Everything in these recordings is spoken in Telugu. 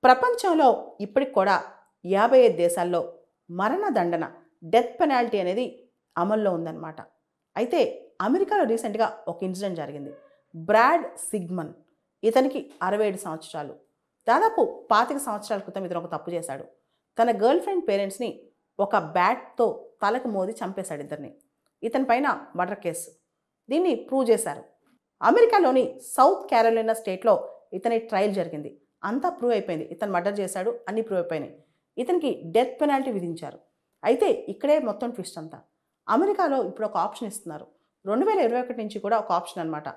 ప్రపంచంలో ఇప్పటికి కూడా 55 దేశాల్లో మరణదండన డెత్ పెనాల్టీ అనేది అమల్లో ఉందన్నమాట. అయితే అమెరికాలో రీసెంట్గా ఒక ఇన్సిడెంట్ జరిగింది. బ్రాడ్ సిగ్మన్, ఇతనికి 67 సంవత్సరాలు. దాదాపు 25 సంవత్సరాల క్రితం ఇతను ఒక తప్పు చేశాడు. తన గర్ల్ ఫ్రెండ్ పేరెంట్స్ని ఒక బ్యాట్తో తలకు మోది చంపేశాడు ఇద్దరిని. ఇతని పైన మర్డర్ కేసు. దీన్ని ప్రూవ్ చేశారు. అమెరికాలోని సౌత్ క్యారోలినా స్టేట్లో ఇతని ట్రయల్ జరిగింది. అంతా ప్రూవ్ అయిపోయింది. ఇతను మర్డర్ చేశాడు, అన్నీ ప్రూవ్ అయిపోయినాయి. ఇతనికి డెత్ పెనాల్టీ విధించారు. అయితే ఇక్కడే మొత్తం ట్విస్ట్ అంతా. అమెరికాలో ఇప్పుడు ఒక ఆప్షన్ ఇస్తున్నారు. 2021 నుంచి కూడా ఒక ఆప్షన్ అనమాట.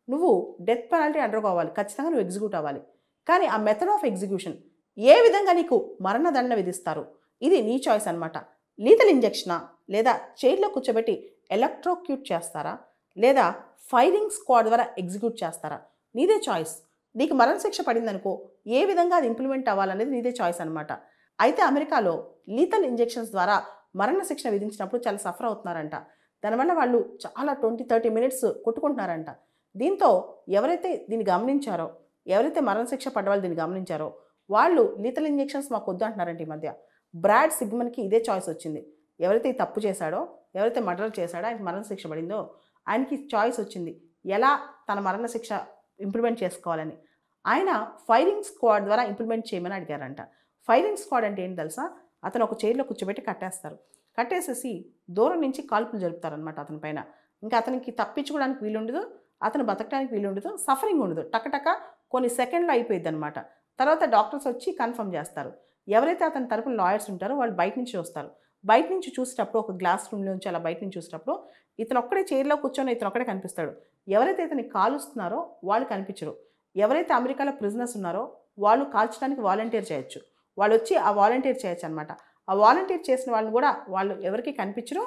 నువ్వు డెత్ పెనాల్టీ అండర్కోవాలి, ఖచ్చితంగా నువ్వు ఎగ్జిక్యూట్ అవ్వాలి. కానీ ఆ మెథడ్ ఆఫ్ ఎగ్జిక్యూషన్ ఏ విధంగా నీకు మరణదండ విధిస్తారు, ఇది నీ చాయిస్ అనమాట. లీతల్ ఇంజెక్షనా, లేదా చైర్లో కూర్చోబెట్టి ఎలక్ట్రోక్యూట్ చేస్తారా, లేదా ఫైరింగ్ స్క్వాడ్ ద్వారా ఎగ్జిక్యూట్ చేస్తారా, నీదే చాయిస్. నీకు మరణశిక్ష పడిందనుకో ఏ విధంగా అది ఇంప్లిమెంట్ అవ్వాలనేది నీదే చాయిస్ అనమాట. అయితే అమెరికాలో లీతల్ ఇంజెక్షన్స్ ద్వారా మరణశిక్ష విధించినప్పుడు చాలా సఫర్ అవుతున్నారంట. దానివల్ల వాళ్ళు చాలా 20-30 మినిట్స్ కొట్టుకుంటున్నారంట. దీంతో ఎవరైతే దీన్ని గమనించారో, ఎవరైతే మరణశిక్ష పడ్డవాళ్ళు దీన్ని గమనించారో వాళ్ళు లీతల్ ఇంజెక్షన్స్ మాకు వద్దు అంటున్నారంట. ఈ మధ్య బ్రాడ్ సిగ్మన్కి ఇదే చాయిస్ వచ్చింది. ఎవరైతే ఈ తప్పు చేశాడో, ఎవరైతే మర్డర్ చేశాడో, ఆయనకి మరణశిక్ష పడిందో ఆయనకి చాయిస్ వచ్చింది ఎలా తన మరణశిక్ష ఇంప్లిమెంట్ చేసుకోవాలని. ఆయన ఫైరింగ్ స్క్వాడ్ ద్వారా ఇంప్లిమెంట్ చేయమని అడిగారంట. ఫైరింగ్ స్క్వాడ్ అంటే ఏంటి తెలుసా? అతను ఒక చైర్లో కూర్చోబెట్టి కట్టేస్తారు. కట్టేసేసి దూరం నుంచి కాల్పులు జరుపుతారనమాట అతని పైన. ఇంకా అతనికి తప్పించుకోవడానికి వీలుండదు, అతను బతకడానికి వీలుండదు, సఫరింగ్ ఉండదు. టకటక కొన్ని సెకండ్లో అయిపోయింది అనమాట. తర్వాత డాక్టర్స్ వచ్చి కన్ఫర్మ్ చేస్తారు. ఎవరైతే అతని తరపున లాయర్స్ ఉంటారో వాళ్ళు బయట నుంచి వస్తారు. బయట నుంచి చూసేటప్పుడు ఒక గ్లాస్ రూమ్లో నుంచి అలా బయట నుంచి చూసేటప్పుడు ఇతను ఒక్కడే చైర్లో కూర్చొని ఇతను ఒక్కడే కనిపిస్తాడు. ఎవరైతే ఇతన్ని కాలుస్తున్నారో వాళ్ళు కనిపించరు. ఎవరైతే అమెరికాలో ప్రిజనర్స్ ఉన్నారో వాళ్ళు కాల్చడానికి వాలంటీర్ చేయొచ్చు. వాళ్ళు వచ్చి ఆ వాలంటీర్ చేయొచ్చు అనమాట. ఆ వాలంటీర్ చేసిన వాళ్ళని కూడా వాళ్ళు ఎవరికి కనిపించరు.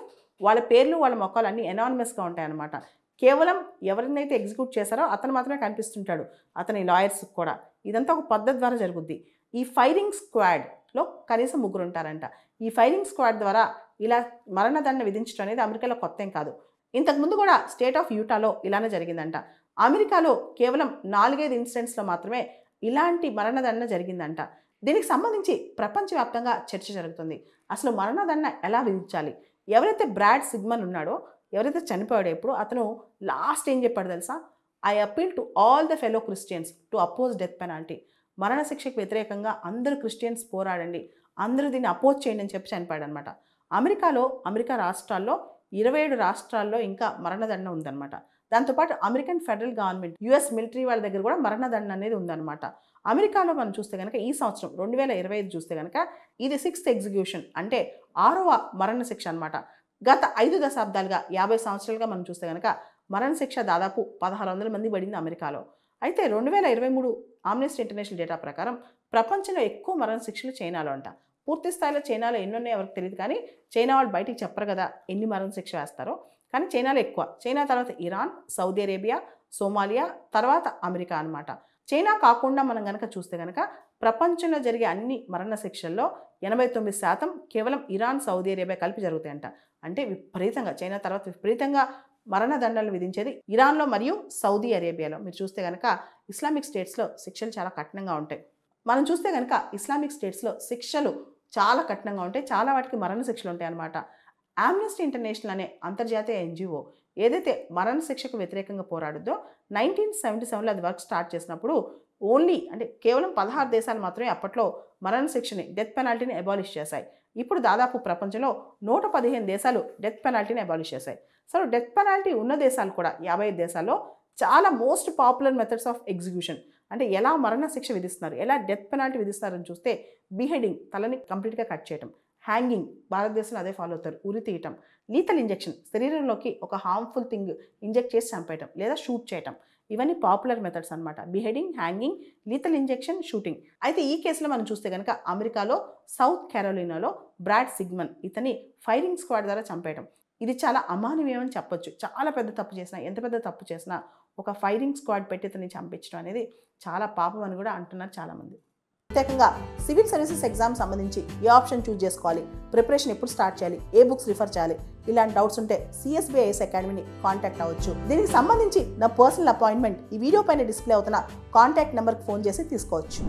వాళ్ళ పేర్లు, వాళ్ళ మొక్కలు అన్నీ ఎనానిమస్గా ఉంటాయన్నమాట. కేవలం ఎవరినైతే ఎగ్జిక్యూట్ చేశారో అతను మాత్రమే కనిపిస్తుంటాడు, అతని లాయర్స్ కూడా. ఇదంతా ఒక పద్ధతి ద్వారా జరుగుద్ది. ఈ ఫైరింగ్ స్క్వాడ్లో కనీసం 3 ఉంటారంట. ఈ ఫైరింగ్ స్క్వాడ్ ద్వారా ఇలా మరణదండ విధించడం అనేది అమెరికాలో కొత్త ఏం కాదు. ఇంతకుముందు కూడా స్టేట్ ఆఫ్ యూటాలో ఇలానే జరిగిందంట. అమెరికాలో కేవలం 4-5 ఇన్సిడెంట్స్లో మాత్రమే ఇలాంటి మరణదండ జరిగిందంట. దీనికి సంబంధించి ప్రపంచవ్యాప్తంగా చర్చ జరుగుతుంది. అసలు మరణదండ ఎలా విధించాలి? ఎవరైతే బ్రాడ్ సిగ్మన్ ఉన్నాడో, ఎవరైతే చనిపోయాడో ఇప్పుడు, అతను లాస్ట్ ఏం చెప్పాడు తెలుసా? I appeal to all the fellow Christians to oppose death penalty. మరణశిక్షకు వ్యతిరేకంగా అందరూ క్రిస్టియన్స్ పోరాడండి, అందరూ దీన్ని అపోజ్ చేయండి అని చెప్పి చనిపోయాడు అనమాట. అమెరికా రాష్ట్రాల్లో 27 రాష్ట్రాల్లో ఇంకా మరణదండ ఉందన్నమాట. దాంతోపాటు American federal government, US military వాళ్ళ దగ్గర కూడా మరణదండ అనేది ఉందన్నమాట. అమెరికాలో మనం చూస్తే కనుక ఈ సంవత్సరం 2025 చూస్తే కనుక ఇది 6th ఎగ్జిక్యూషన్, అంటే 6వ మరణశిక్ష అనమాట. గత 5 దశాబ్దాలుగా 50 సంవత్సరాలుగా మనం చూస్తే కనుక మరణశిక్ష దాదాపు 1600 మంది పడింది అమెరికాలో. అయితే 2023 ఆమ్నెస్టీ ఇంటర్నేషనల్ డేటా ప్రకారం ప్రపంచంలో ఎక్కువ మరణశిక్షలు చైనాలో అంట. పూర్తి స్థాయిలో చైనాలో ఎన్ని ఉన్నాయో ఎవరికి తెలియదు, కానీ చైనా వాళ్ళు బయటికి చెప్పరు కదా ఎన్ని మరణశిక్ష వేస్తారో. కానీ చైనాలో ఎక్కువ. చైనా తర్వాత ఇరాన్, సౌదీ అరేబియా, సోమాలియా, తర్వాత అమెరికా అనమాట. చైనా కాకుండా మనం కనుక చూస్తే కనుక ప్రపంచంలో జరిగే అన్ని మరణశిక్షల్లో 89% కేవలం ఇరాన్, సౌదీ అరేబియా కలిపి జరుగుతాయంట. అంటే విపరీతంగా చైనా తర్వాత విపరీతంగా మరణదండలు విధించేది ఇరాన్లో మరియు సౌదీ అరేబియాలో. మీరు చూస్తే కనుక ఇస్లామిక్ స్టేట్స్లో శిక్షలు చాలా కఠినంగా ఉంటాయి. మనం చూస్తే కనుక ఇస్లామిక్ స్టేట్స్లో శిక్షలు చాలా కఠినంగా ఉంటాయి, చాలా వాటికి మరణశిక్షలు ఉంటాయి అన్నమాట. ఆమ్నెస్టీ ఇంటర్నేషనల్ అనే అంతర్జాతీయ ఎన్జిఓ ఏదైతే మరణశిక్షకు వ్యతిరేకంగా పోరాడుద్దో 1977లో అది వర్క్ స్టార్ట్ చేసినప్పుడు కేవలం 16 దేశాలు మాత్రమే అప్పట్లో మరణశిక్షని, డెత్ పెనాల్టీని అబాలిష్ చేశాయి. ఇప్పుడు దాదాపు ప్రపంచంలో 115 దేశాలు డెత్ పెనాల్టీని అబాలిష్ చేశాయి. సో డెత్ పెనాల్టీ ఉన్న దేశాలు కూడా 55 దేశాల్లో చాలా most popular methods of execution, అంటే ఎలా మరణశిక్ష విధిస్తున్నారు, ఎలా డెత్ పెనాల్టీ విధిస్తున్నారని చూస్తే బీహెడింగ్, తలని కంప్లీట్గా కట్ చేయటం, హ్యాంగింగ్, భారతదేశంలో అదే ఫాలో అవుతారు, ఉరి తీయటం, లీతల్ ఇంజెక్షన్, శరీరంలోకి ఒక హార్మ్ఫుల్ థింగ్ ఇంజెక్ట్ చేసి చంపేయటం లేదా షూట్ చేయటం, ఇవన్నీ పాపులర్ మెథడ్స్ అనమాట. బీహెడింగ్, హ్యాంగింగ్, లీతల్ ఇంజెక్షన్, షూటింగ్. అయితే ఈ కేసులో మనం చూస్తే కనుక అమెరికాలో సౌత్ కెరోలినాలో బ్రాడ్ సిగ్మన్, ఇతని ఫైరింగ్ స్క్వాడ్ ద్వారా చంపేయటం. ఇది చాలా అమానవీయమని చెప్పొచ్చు. చాలా పెద్ద తప్పు చేసినా, ఎంత పెద్ద తప్పు చేసినా ఒక ఫైరింగ్ స్క్వాడ్ పెట్టి ఇతన్ని చంపించడం అనేది చాలా పాపం అని కూడా అంటున్నారు చాలామంది. ప్రత్యేకంగా సివిల్ సర్వీసెస్ ఎగ్జామ్ సంబంధించి ఏ ఆప్షన్ చూస్ చేసుకోవాలి, ప్రిపరేషన్ ఎప్పుడు స్టార్ట్ చేయాలి, ఏ బుక్స్ రిఫర్ చేయాలి, ఇలాంటి డౌట్స్ ఉంటే CSBIS అకాడమీని కాంటాక్ట్ అవ్వచ్చు. దీనికి సంబంధించి నా పర్సనల్ అపాయింట్మెంట్ ఈ వీడియో పైన డిస్ప్లే అవుతున్న కాంటాక్ట్ నెంబర్కి ఫోన్ చేసి తీసుకోవచ్చు.